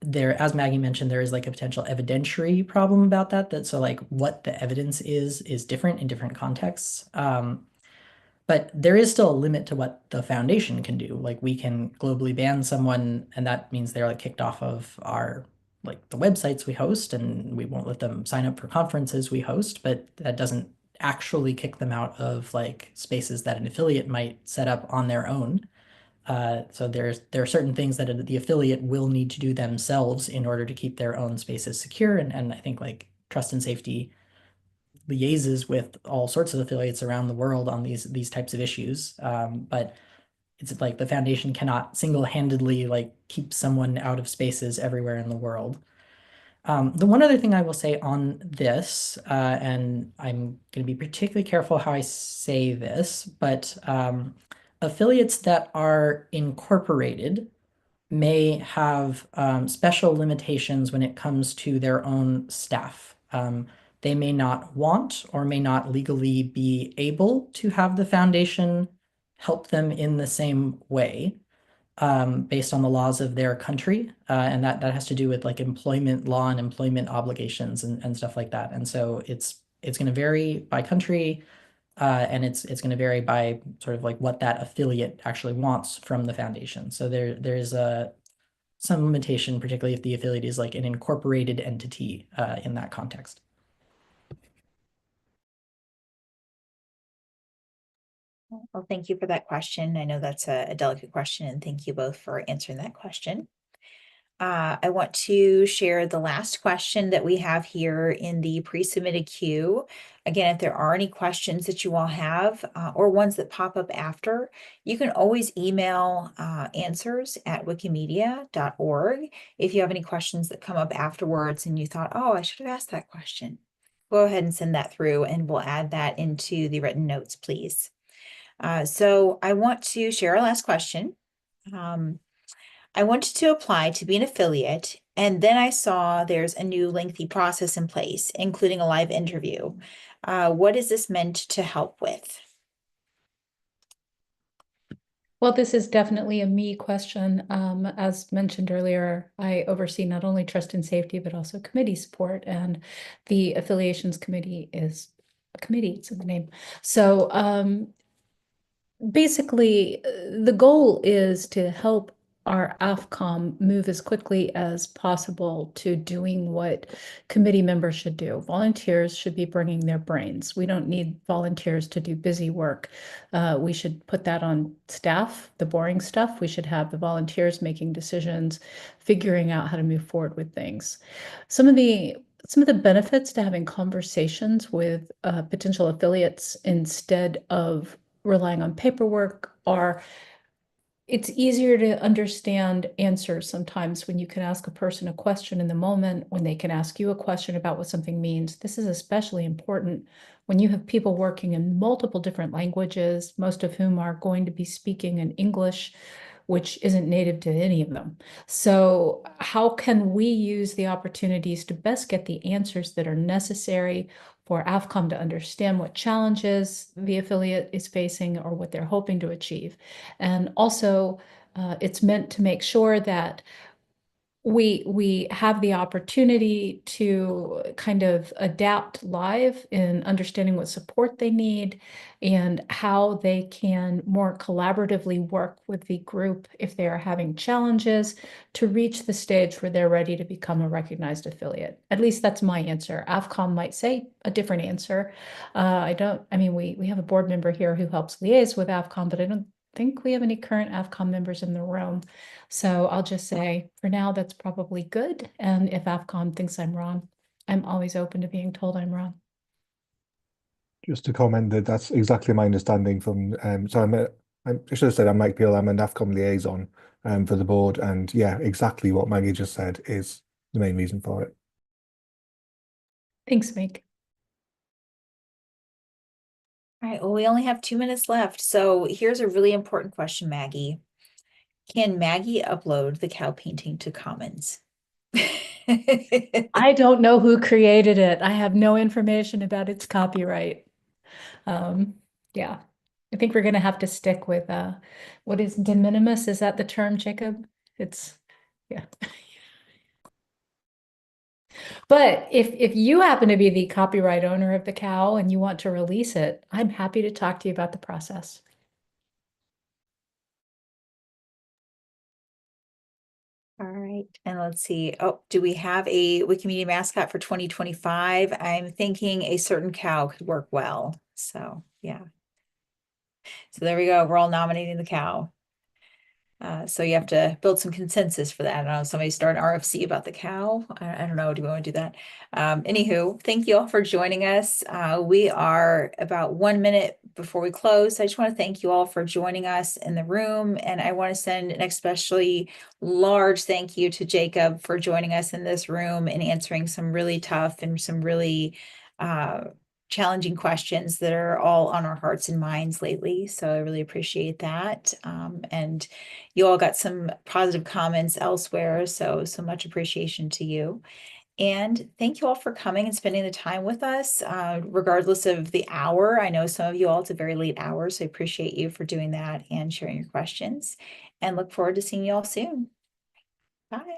There, as Maggie mentioned, there is like a potential evidentiary problem about that. So like what the evidence is different in different contexts. But there is still a limit to what the foundation can do. Like we can globally ban someone, and that means they're like kicked off of our like the websites we host, and we won't let them sign up for conferences we host, but that doesn't actually kick them out of like spaces that an affiliate might set up on their own. So there are certain things that the affiliate will need to do themselves in order to keep their own spaces secure. And I think like trust and safety liaises with all sorts of affiliates around the world on these types of issues. But it's like the foundation cannot single-handedly like keep someone out of spaces everywhere in the world. The one other thing I will say on this, and I'm going to be particularly careful how I say this, but affiliates that are incorporated may have special limitations when it comes to their own staff. They may not want or may not legally be able to have the foundation help them in the same way based on the laws of their country. And that has to do with like employment law and employment obligations and stuff like that. And so it's going to vary by country. And it's going to vary by sort of like what that affiliate actually wants from the foundation. So there's some limitation, particularly if the affiliate is like an incorporated entity in that context. Well, thank you for that question. I know that's a delicate question, and thank you both for answering that question. I want to share the last question that we have here in the pre-submitted queue. Again, if there are any questions that you all have or ones that pop up after, you can always email answers@wikimedia.org. If you have any questions that come up afterwards and you thought, oh, I should have asked that question, go ahead and send that through and we'll add that into the written notes, please. So I want to share our last question. I wanted to apply to be an affiliate, and then I saw there's a new lengthy process in place, including a live interview. What is this meant to help with? Well, this is definitely a me question. As mentioned earlier, I oversee not only trust and safety, but also committee support, and the affiliations committee is a committee, it's in the name. So basically, the goal is to help our AFCOM move as quickly as possible to doing what committee members should do. Volunteers should be bringing their brains. We don't need volunteers to do busy work. We should put that on staff, the boring stuff. We should have the volunteers making decisions, figuring out how to move forward with things. Some of the benefits to having conversations with potential affiliates instead of relying on paperwork are it's easier to understand answers sometimes when you can ask a person a question in the moment, when they can ask you a question about what something means. This is especially important when you have people working in multiple different languages, most of whom are going to be speaking in English, which isn't native to any of them. So how can we use the opportunities to best get the answers that are necessary for AFCOM to understand what challenges the affiliate is facing or what they're hoping to achieve? And also, it's meant to make sure that we have the opportunity to kind of adapt live in understanding what support they need and how they can more collaboratively work with the group if they are having challenges to reach the stage where they're ready to become a recognized affiliate. At least that's my answer. AFCOM might say a different answer. We have a board member here who helps liaise with AFCOM, but I don't think we have any current AFCOM members in the room. So I'll just say, for now, that's probably good. And if AFCOM thinks I'm wrong, I'm always open to being told I'm wrong. Just to comment that that's exactly my understanding from, I should have said I'm Mike Peel, I'm an AFCOM liaison for the board. And yeah, exactly what Maggie just said is the main reason for it. Thanks, Mike. All right, well, we only have 2 minutes left. So here's a really important question, Maggie. Can Maggie upload the cow painting to Commons? I don't know who created it. I have no information about its copyright. Yeah, I think we're going to have to stick with what is de minimis? Is that the term, Jacob? Yeah. But if you happen to be the copyright owner of the cow and you want to release it, I'm happy to talk to you about the process. All right, and let's see. Oh, do we have a Wikimedia mascot for 2025? I'm thinking a certain cow could work well. So yeah. So there we go. We're all nominating the cow. So you have to build some consensus for that. I don't know, somebody start an RFC about the cow. I don't know, do we want to do that? Anywho, thank you all for joining us. We are about 1 minute before we close. I just want to thank you all for joining us in the room. And I want to send an especially large thank you to Jacob for joining us in this room and answering some really tough and some really challenging questions that are all on our hearts and minds lately. So I really appreciate that. And you all got some positive comments elsewhere. So much appreciation to you. And thank you all for coming and spending the time with us, regardless of the hour. I know some of you all, it's a very late hour, so I appreciate you for doing that and sharing your questions, and look forward to seeing you all soon. Bye.